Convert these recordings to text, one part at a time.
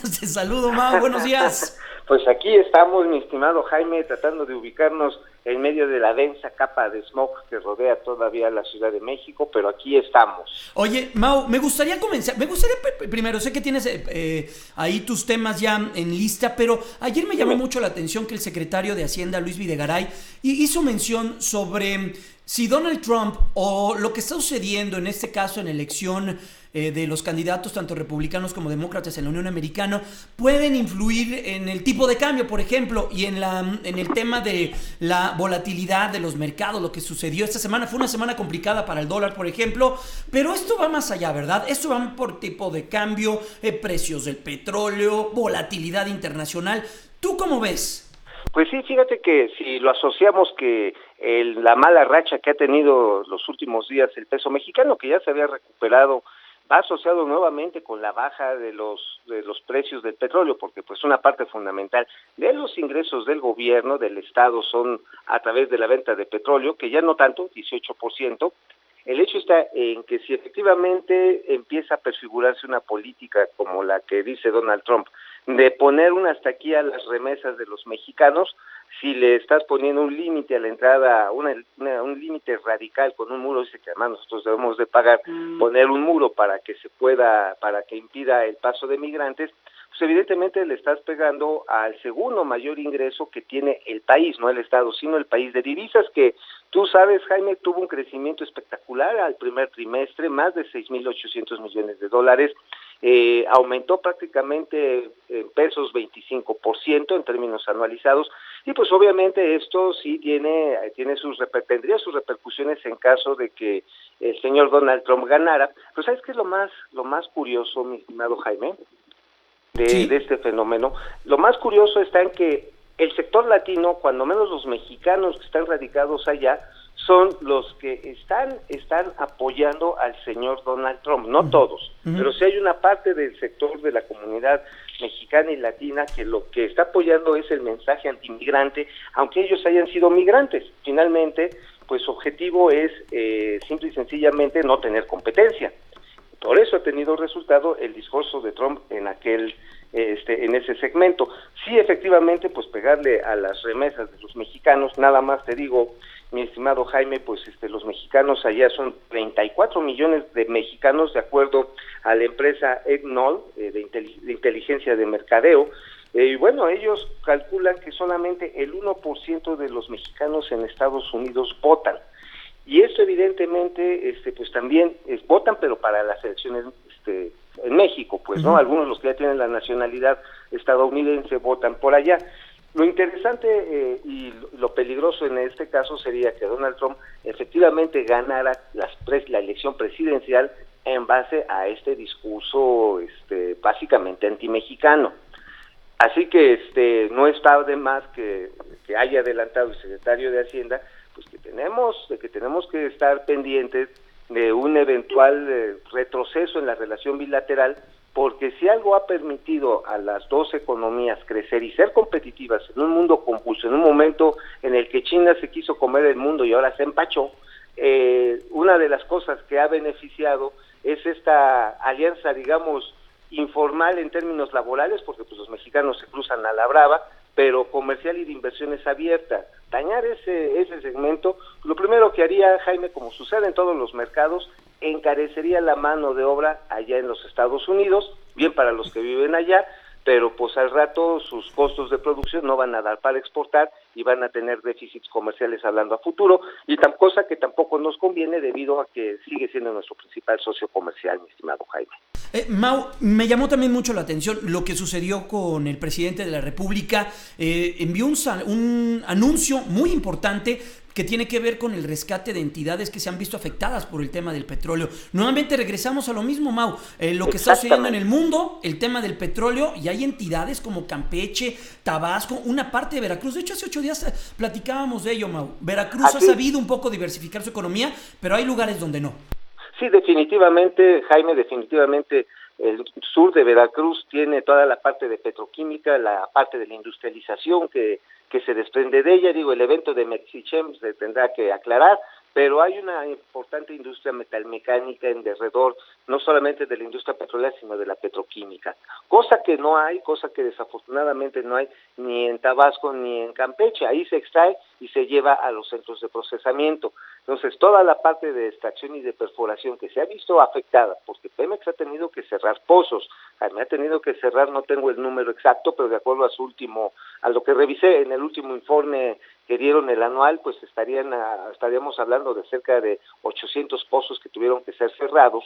Te saludo, Mau, buenos días. Pues aquí estamos, mi estimado Jaime, tratando de ubicarnos en medio de la densa capa de smog que rodea todavía la Ciudad de México, pero aquí estamos. Oye, Mau, me gustaría comenzar, primero, sé que tienes ahí tus temas ya en lista, pero ayer me llamó Dime. mucho la atención que el secretario de Hacienda, Luis Videgaray, hizo mención sobre si Donald Trump o lo que está sucediendo en este caso en la elección de los candidatos, tanto republicanos como demócratas en la Unión Americana, pueden influir en el tipo de cambio, por ejemplo, y en el tema de la volatilidad de los mercados, lo que sucedió esta semana. Fue una semana complicada para el dólar, por ejemplo, pero esto va más allá, ¿verdad? Esto va por tipo de cambio, precios del petróleo, volatilidad internacional. ¿Tú cómo ves? Pues sí, fíjate que si lo asociamos que la mala racha que ha tenido los últimos días el peso mexicano, que ya se había recuperado, va asociado nuevamente con la baja de los precios del petróleo, porque pues una parte fundamental de los ingresos del gobierno, del Estado, son a través de la venta de petróleo, que ya no tanto, 18%. El hecho está en que si efectivamente empieza a prefigurarse una política como la que dice Donald Trump, de poner un hasta aquí a las remesas de los mexicanos, si le estás poniendo un límite a la entrada, un límite radical con un muro, dice que además nosotros debemos de pagar, poner un muro para que para que impida el paso de migrantes, pues evidentemente le estás pegando al segundo mayor ingreso que tiene el país, no el Estado, sino el país de divisas, que tú sabes, Jaime, tuvo un crecimiento espectacular al primer trimestre, más de 6.800 millones de dólares, aumentó prácticamente en pesos 25% en términos anualizados, y pues obviamente esto sí tendría sus repercusiones en caso de que el señor Donald Trump ganara. Pues ¿sabes qué es lo más curioso, mi estimado Jaime, de Sí. este fenómeno? Lo más curioso está en que el sector latino, cuando menos los mexicanos que están radicados allá, son los que están apoyando al señor Donald Trump, no todos, pero sí hay una parte del sector de la comunidad mexicana y latina que lo que está apoyando es el mensaje antimigrante, aunque ellos hayan sido migrantes. Finalmente, pues su objetivo es simple y sencillamente no tener competencia. Por eso ha tenido resultado el discurso de Trump en ese segmento. Sí, efectivamente, pues pegarle a las remesas de los mexicanos, nada más te digo, mi estimado Jaime, pues los mexicanos allá son 34 millones de mexicanos, de acuerdo a la empresa Egnol, de inteligencia de mercadeo. Y bueno, ellos calculan que solamente el 1% de los mexicanos en Estados Unidos votan. Y esto evidentemente pues también votan, pero para las elecciones en México, pues, ¿no? Algunos, los que ya tienen la nacionalidad estadounidense, votan por allá. Lo interesante y lo peligroso en este caso sería que Donald Trump efectivamente ganara la elección presidencial en base a este discurso básicamente antimexicano. Así que no está de más que haya adelantado el secretario de Hacienda, pues que tenemos que estar pendientes de un eventual retroceso en la relación bilateral, porque si algo ha permitido a las dos economías crecer y ser competitivas en un mundo convulso, en un momento en el que China se quiso comer el mundo y ahora se empachó, una de las cosas que ha beneficiado es esta alianza, digamos, informal en términos laborales, porque pues los mexicanos se cruzan a la brava, pero comercial y de inversiones abierta. Dañar ese segmento, lo primero que haría, Jaime, como sucede en todos los mercados, encarecería la mano de obra allá en los Estados Unidos, bien para los que viven allá, pero pues al rato sus costos de producción no van a dar para exportar y van a tener déficits comerciales hablando a futuro, y cosa que tampoco nos conviene debido a que sigue siendo nuestro principal socio comercial, mi estimado Jaime. Mau, me llamó también mucho la atención lo que sucedió con el presidente de la República. Envió un anuncio muy importante que tiene que ver con el rescate de entidades que se han visto afectadas por el tema del petróleo. Nuevamente regresamos a lo mismo, Mau. Lo que está sucediendo en el Exactamente. mundo, el tema del petróleo, y hay entidades como Campeche, Tabasco, una parte de Veracruz. De hecho, hace 8 días platicábamos de ello, Mau. Veracruz ha Así. sabido un poco diversificar su economía, pero hay lugares donde no. Sí, definitivamente, Jaime, definitivamente el sur de Veracruz tiene toda la parte de petroquímica, la parte de la industrialización que se desprende de ella. Digo, el evento de Mexichem se tendrá que aclarar, pero hay una importante industria metalmecánica en derredor no solamente de la industria petrolera, sino de la petroquímica, cosa que no hay, cosa que desafortunadamente no hay ni en Tabasco ni en Campeche. Ahí se extrae y se lleva a los centros de procesamiento. Entonces, toda la parte de extracción y de perforación que se ha visto afectada, porque Pemex ha tenido que cerrar pozos, me ha tenido que cerrar, no tengo el número exacto, pero de acuerdo a lo que revisé en el último informe que dieron el anual, pues estaríamos hablando de cerca de 800 pozos que tuvieron que ser cerrados,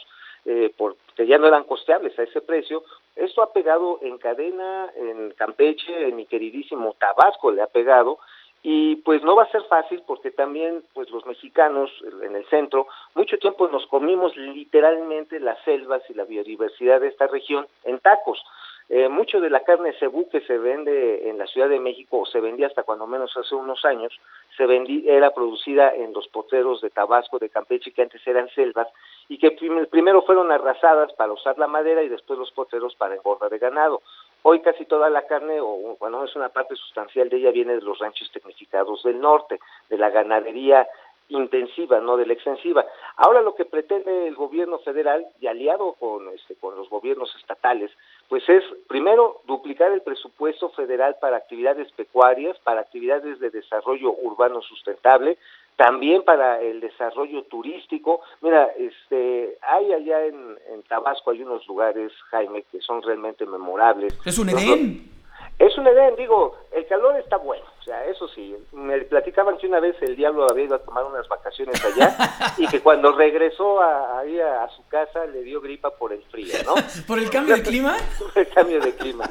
porque ya no eran costeables a ese precio. Esto ha pegado en cadena en Campeche, en mi queridísimo Tabasco le ha pegado, y pues no va a ser fácil porque también pues los mexicanos en el centro mucho tiempo nos comimos literalmente las selvas y la biodiversidad de esta región en tacos. Mucho de la carne de cebú que se vende en la Ciudad de México, o se vendía hasta cuando menos hace unos años, era producida en los potreros de Tabasco, de Campeche, que antes eran selvas, y que primero fueron arrasadas para usar la madera y después los potreros para engorda de ganado. Hoy casi toda la carne, o bueno, es una parte sustancial de ella, viene de los ranchos tecnificados del norte, de la ganadería intensiva, no de la extensiva. Ahora lo que pretende el gobierno federal, y aliado con los gobiernos estatales, pues es primero duplicar el presupuesto federal para actividades pecuarias, para actividades de desarrollo urbano sustentable, también para el desarrollo turístico. Mira, hay allá en Tabasco hay unos lugares, Jaime, que son realmente memorables. Es un Edén. Es un Edén, digo, el calor está bueno, o sea, eso sí, me platicaban que una vez el diablo había ido a tomar unas vacaciones allá y que cuando regresó a su casa le dio gripa por el frío, ¿no? ¿Por el cambio de clima? Por el cambio de clima.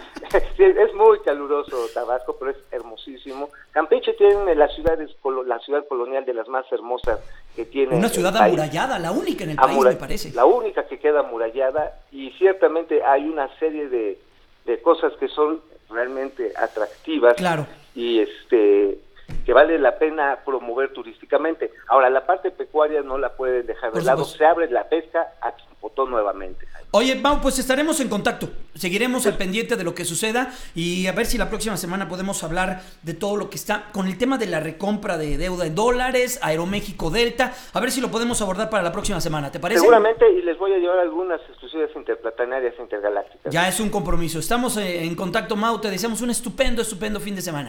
Sí, es muy caluroso Tabasco, pero es hermosísimo. Campeche tiene la ciudad colonial de las más hermosas que tiene. Una ciudad amurallada, la única en el país, me parece. La única que queda amurallada, y ciertamente hay una serie de cosas que son realmente atractivas, claro, y que vale la pena promover turísticamente. Ahora, la parte pecuaria no la pueden dejar de lado. Se abre la pesca a Quimpotón nuevamente. Oye, Mau, pues estaremos en contacto, seguiremos al pendiente de lo que suceda y a ver si la próxima semana podemos hablar de todo lo que está con el tema de la recompra de deuda en dólares, Aeroméxico Delta, a ver si lo podemos abordar para la próxima semana, ¿te parece? Seguramente, y les voy a llevar algunas exclusivas interplanetarias intergalácticas. Ya es un compromiso, estamos en contacto, Mau, te deseamos un estupendo fin de semana.